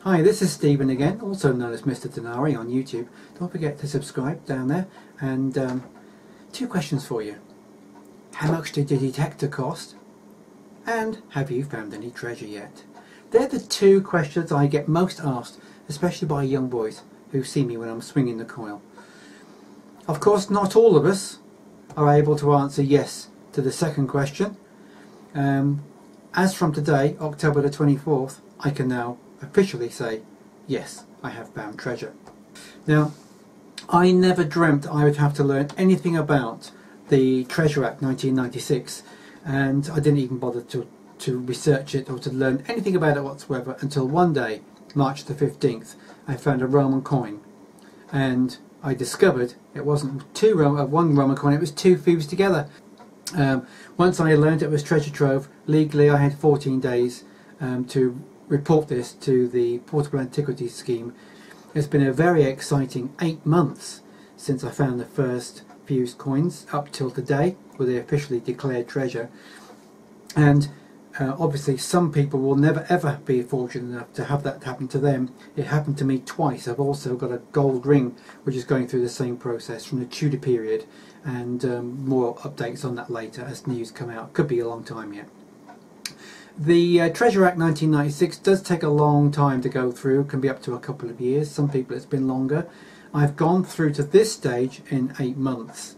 Hi, this is Stephen again, also known as Mr. Denarii on YouTube. Don't forget to subscribe down there. And two questions for you. How much did your detector cost? And have you found any treasure yet? They're the two questions I get most asked, especially by young boys who see me when I'm swinging the coil. Of course, not all of us are able to answer yes to the second question. As from today, October the 24th, I can now officially say, yes, I have found treasure. Now, I never dreamt I would have to learn anything about the Treasure Act 1996, and I didn't even bother to research it or to learn anything about it whatsoever until one day, March the 15th, I found a Roman coin, and I discovered it wasn't one Roman coin, it was two fused together. Once I learned it was treasure trove, legally I had 14 days to report this to the Portable Antiquities Scheme. It's been a very exciting 8 months since I found the first fused coins up till today, where they officially declared treasure. And obviously some people will never ever be fortunate enough to have that happen to them. It happened to me twice. I've also got a gold ring which is going through the same process from the Tudor period, and more updates on that later as news come out. Could be a long time yet. The Treasure Act 1996 does take a long time to go through, can be up to a couple of years, some people it's been longer. I've gone through to this stage in 8 months.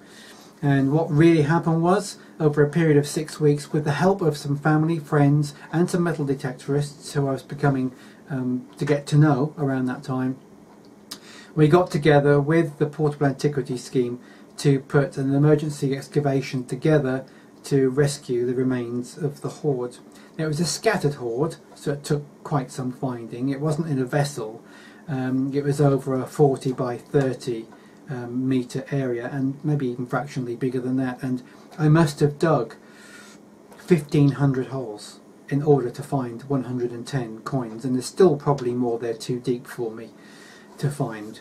And what really happened was, over a period of 6 weeks, with the help of some family, friends and some metal detectorists who I was becoming to get to know around that time, we got together with the Portable Antiquities Scheme to put an emergency excavation together to rescue the remains of the hoard. It was a scattered hoard, so it took quite some finding. It wasn't in a vessel. It was over a 40 by 30 metre area, and maybe even fractionally bigger than that. And I must have dug 1,500 holes in order to find 110 coins, and there's still probably more there too deep for me to find.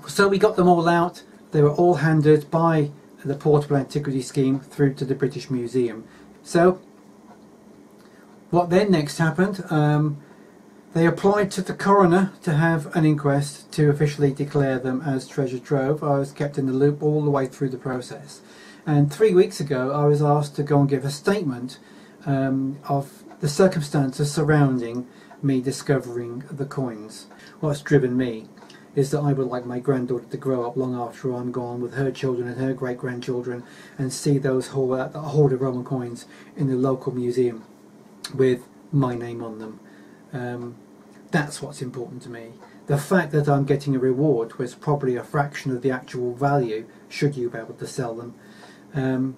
So we got them all out. They were all handed by the Portable Antiquities Scheme through to the British Museum. So what then next happened, they applied to the Coroner to have an inquest to officially declare them as treasure trove. I was kept in the loop all the way through the process, and 3 weeks ago I was asked to go and give a statement of the circumstances surrounding me discovering the coins. What's driven me is that I would like my granddaughter to grow up long after I'm gone with her children and her great-grandchildren and see those hoard of Roman coins in the local museum with my name on them. That's what's important to me. The fact that I'm getting a reward was probably a fraction of the actual value, should you be able to sell them,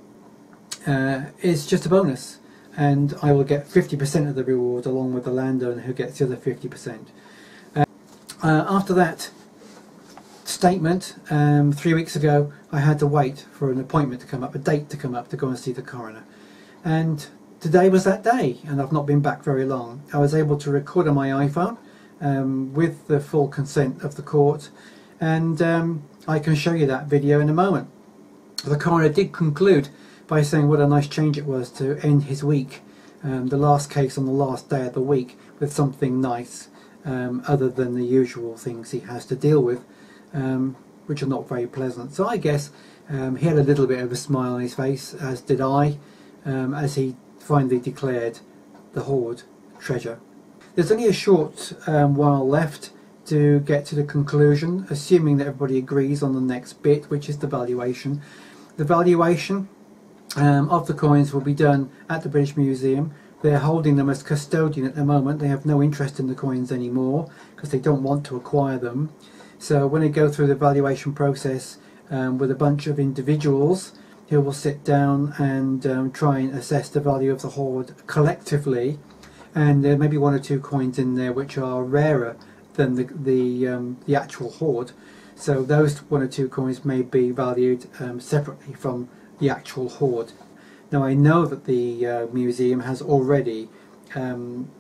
is just a bonus, and I will get 50% of the reward along with the landowner who gets the other 50%. After that statement, 3 weeks ago, I had to wait for an appointment to come up, a date to come up to go and see the coroner, and today was that day, and I've not been back very long. I was able to record on my iPhone with the full consent of the court, and I can show you that video in a moment. The coroner did conclude by saying what a nice change it was to end his week, the last case on the last day of the week, with something nice, other than the usual things he has to deal with, which are not very pleasant. So I guess he had a little bit of a smile on his face, as did I, as he finally declared the hoard treasure. There's only a short while left to get to the conclusion, assuming that everybody agrees on the next bit, which is the valuation. The valuation of the coins will be done at the British Museum. They're holding them as custodian at the moment. They have no interest in the coins anymore because they don't want to acquire them. So when they go through the valuation process with a bunch of individuals, he will sit down and try and assess the value of the hoard collectively, and there may be one or two coins in there which are rarer than the actual hoard, so those one or two coins may be valued separately from the actual hoard. Now I know that the museum has already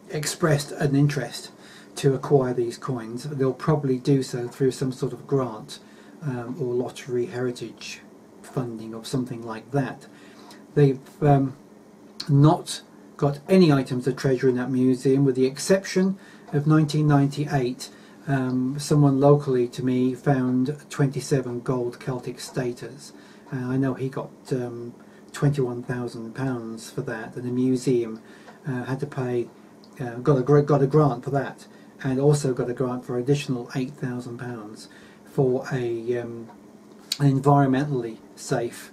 expressed an interest to acquire these coins. They'll probably do so through some sort of grant or lottery heritage funding or something like that. They've not got any items of treasure in that museum, with the exception of 1998, someone locally to me found 27 gold Celtic staters. I know he got £21,000 for that, and the museum had to pay, got a grant for that, and also got a grant for additional £8,000 for an environmentally safe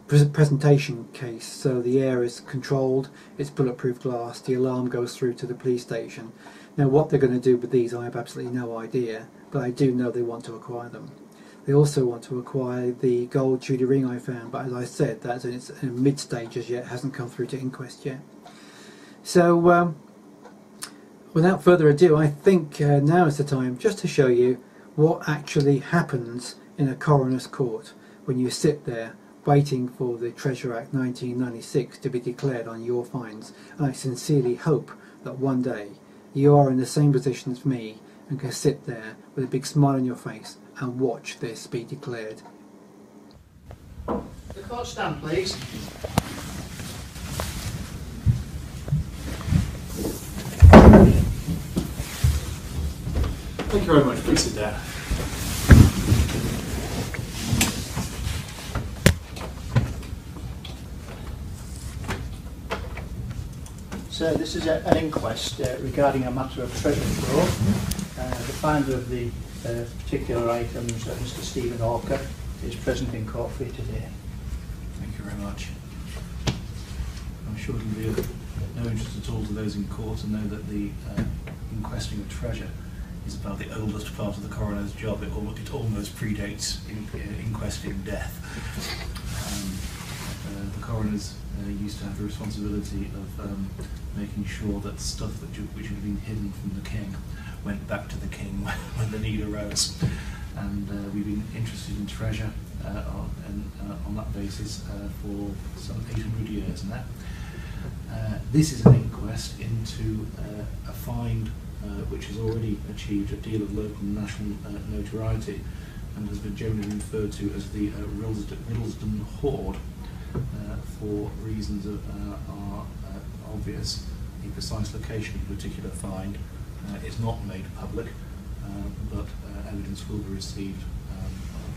presentation case. So the air is controlled, it's bulletproof glass, the alarm goes through to the police station. Now what they're going to do with these I have absolutely no idea, but I do know they want to acquire them. They also want to acquire the gold Tudor ring I found, but as I said, that's in its mid stages yet, hasn't come through to inquest yet. So without further ado, I think now is the time just to show you what actually happens in a coroner's court when you sit there waiting for the Treasure Act 1996 to be declared on your finds. And I sincerely hope that one day you are in the same position as me and can sit there with a big smile on your face and watch this be declared. The court stand, please. Thank you very much. Please sit down. So this is an inquest regarding a matter of treasure trove. The finder of the particular items, Mr. Stephen Hawker, is present in court for you today. Thank you very much. I'm sure it will be of no interest at all to those in court to know that the inquesting of treasure is about the oldest part of the coroner's job. It almost predates inquesting death. The coroners used to have the responsibility of making sure that stuff which had been hidden from the king went back to the king when the need arose. And we've been interested in treasure on that basis for some 800 years now. This is an inquest into a find which has already achieved a deal of local and national notoriety and has been generally referred to as the Riddlesden Hoard. For reasons that are obvious. The precise location of a particular find is not made public, but evidence will be received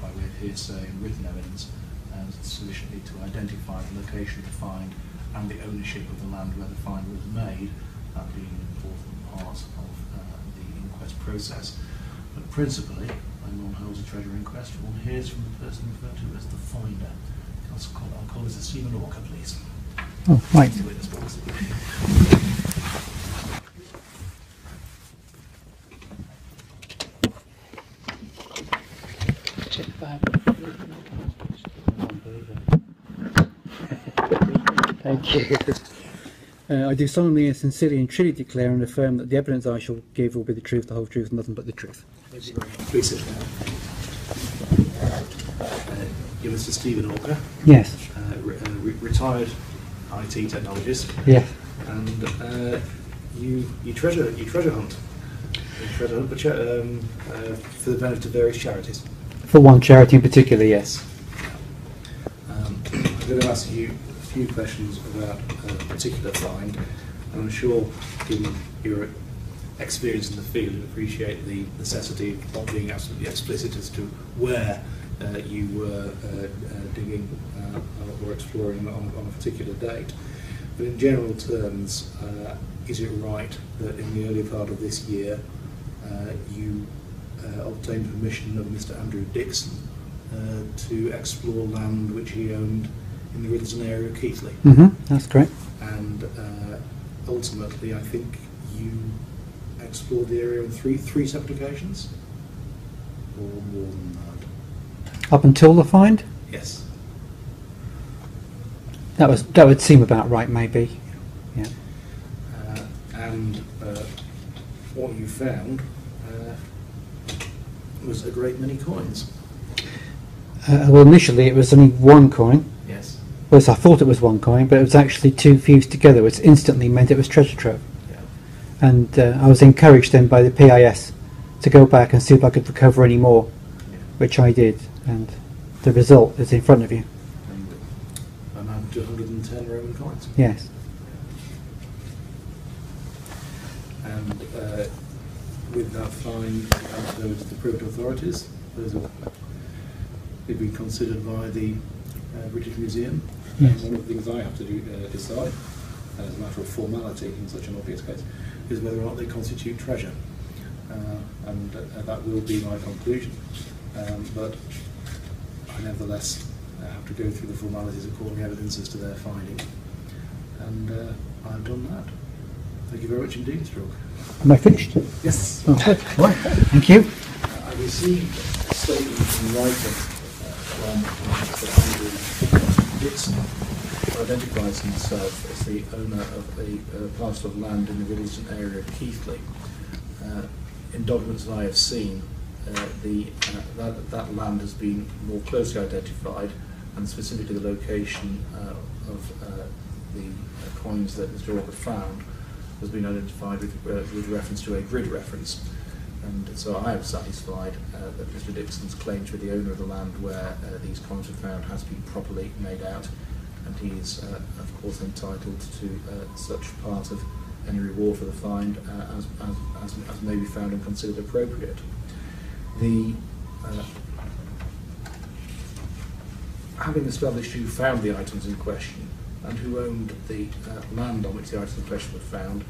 by way of hearsay and written evidence sufficiently to identify the location of the find and the ownership of the land where the find was made, that being an important part of the inquest process. But principally, when one holds a treasure inquest, one hears from the person referred to as the finder. I'll call this a Stephen Hawker, please. Oh, right. Thank you. I do solemnly and sincerely and truly declare and affirm that the evidence I shall give will be the truth, the whole truth, and nothing but the truth. Thank you very much. Please sit down. You're Mr. Stephen Hawker. Yes. Retired IT technologist. Yes. And you treasure hunt. You treasure hunt for the benefit of various charities. For one charity in particular, yes. I'm going to ask you a few questions about a particular find, and I'm sure, given your experience in the field, you appreciate the necessity of not being absolutely explicit as to where you were digging or exploring on a particular date. But in general terms, is it right that in the early part of this year you obtained permission of Mr. Andrew Dixon to explore land which he owned in the Riddlesden area of Keighley? That's correct. And ultimately, I think you explored the area on three separate occasions, or more than that? Up until the find? Yes. That would seem about right, maybe. Yeah. And what you found was a great many coins. Well, initially it was only one coin. Yes. Well, I thought it was one coin, but it was actually two fused together, which instantly meant it was treasure trove. Yeah. And I was encouraged then by the PIS to go back and see if I could recover any more, which I did, and the result is in front of you. And around 210 Roman coins. Yes. And with that find transferred to the private authorities. Those have been considered by the British Museum. Yes. One of the things I have to decide, as a matter of formality in such an obvious case, is whether or not they constitute treasure. And that will be my conclusion. But I nevertheless have to go through the formalities of calling evidence as to their finding. And I've done that. Thank you very much indeed, Mr. Rook. Am I finished? Yes. Okay. Right. Thank you. I received a statement in writing from Mr. Andrew Dixon, who identifies himself as the owner of a parcel of land in the Riddlesden area of Keighley. In documents that I have seen, that land has been more closely identified, and specifically the location of the coins that Mr. Walker found has been identified with reference to a grid reference. And so I am satisfied that Mr. Dixon's claim to be the owner of the land where these coins were found has been properly made out, and he is of course entitled to such part of any reward for the find as may be found and considered appropriate. Having established who found the items in question and who owned the land on which the items in question were found,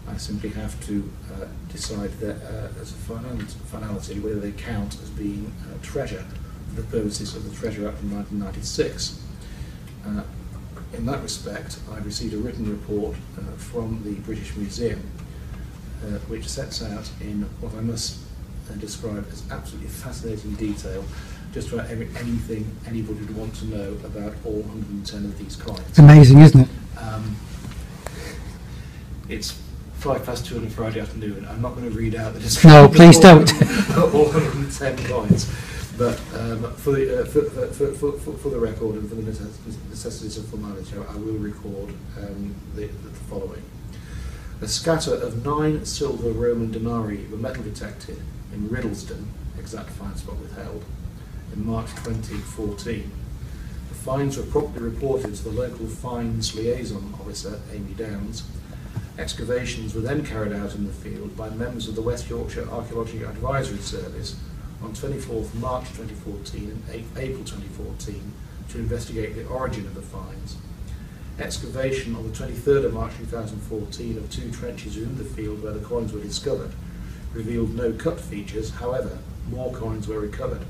I simply have to decide that as a finality whether they count as being treasure for the purposes of the Treasure Act of 1996. In that respect, I received a written report from the British Museum which sets out in what I must describe as absolutely fascinating detail just about anything anybody would want to know about all 110 of these coins. It's amazing, isn't it? It's 2:05 on a Friday afternoon. I'm not going to read out the description. No, please don't. All 110 coins. But for the record and for the necessities of formality, I will record the following. A scatter of 9 silver Roman denarii were metal detected in Riddlesden, exact find spot withheld, in March 2014. The finds were promptly reported to the local fines liaison officer, Amy Downs. Excavations were then carried out in the field by members of the West Yorkshire Archaeological Advisory Service on 24th March 2014 and 8th April 2014 to investigate the origin of the finds. Excavation on the 23rd of March 2014 of 2 trenches within the field where the coins were discovered revealed no cut features, however, more coins were recovered.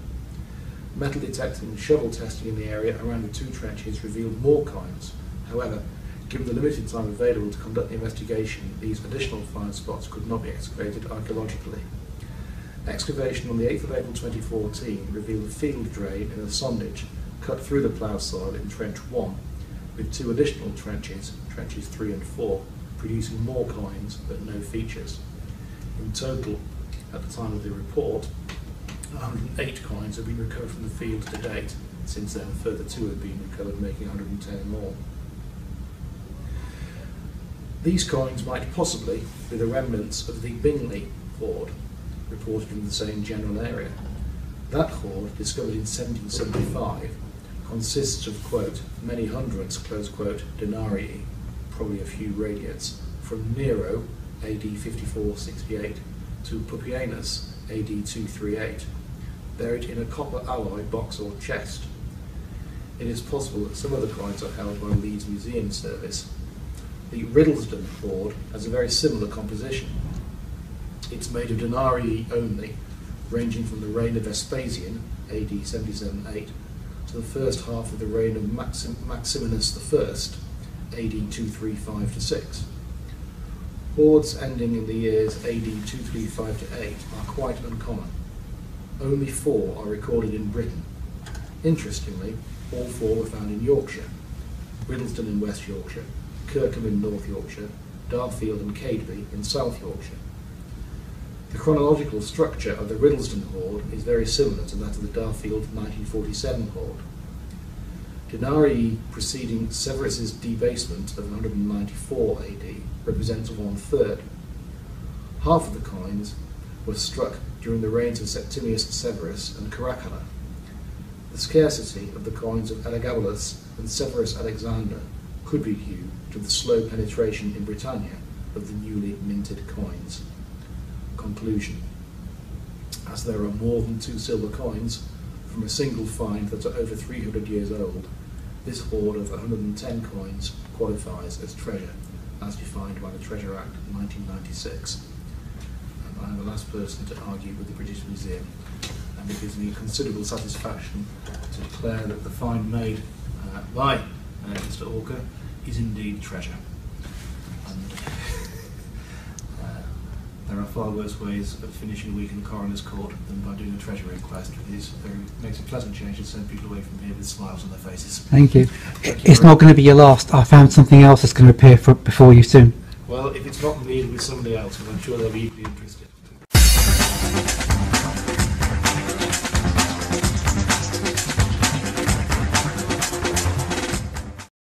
Metal detecting and shovel testing in the area around the 2 trenches revealed more coins. However, given the limited time available to conduct the investigation, these additional find spots could not be excavated archaeologically. Excavation on the 8th of April 2014 revealed a field drain in a sondage cut through the plough soil in Trench 1, with 2 additional trenches, Trenches 3 and 4, producing more coins but no features. In total, at the time of the report, 108 coins have been recovered from the field to date. Since then, a further 2 have been recovered, making 110 more. These coins might possibly be the remnants of the Bingley hoard, reported in the same general area. That hoard, discovered in 1775, consists of, quote, many hundreds, close quote, denarii, probably a few radiates, from Nero, AD 5468, to Pupienus, AD 238, buried in a copper alloy box or chest. It is possible that some of the coins are held by Leeds Museum Service. The Riddlesden hoard has a very similar composition. It's made of denarii only, ranging from the reign of Vespasian, AD 77-8, to the first half of the reign of Maximinus I, AD 235-6. Hoards ending in the years AD 235-8 are quite uncommon. Only 4 are recorded in Britain. Interestingly, all 4 were found in Yorkshire: Riddlesden in West Yorkshire, Kirkham in North Yorkshire, Darfield and Cadeby in South Yorkshire. The chronological structure of the Riddlesden hoard is very similar to that of the Darfield 1947 hoard. Denarii preceding Severus's debasement of 194 AD represents 1/3. Half of the coins were struck during the reigns of Septimius Severus and Caracalla. The scarcity of the coins of Elagabalus and Severus Alexander could be due to the slow penetration in Britannia of the newly minted coins. conclusion. As there are more than 2 silver coins from a single find that are over 300 years old, this hoard of 110 coins qualifies as treasure, as defined by the Treasure Act 1996. I am the last person to argue with the British Museum, and it gives me considerable satisfaction to declare that the find made by Mr. Hawker is indeed treasure. And there are far worse ways of finishing a week in the coroner's court than by doing a treasure inquest. It makes a pleasant change to send people away from here with smiles on their faces. Thank you. It's not going to be your last. I found something else that's going to appear before you soon. Well, if it's not me, it'll be somebody else, and I'm sure they'll be equally interested.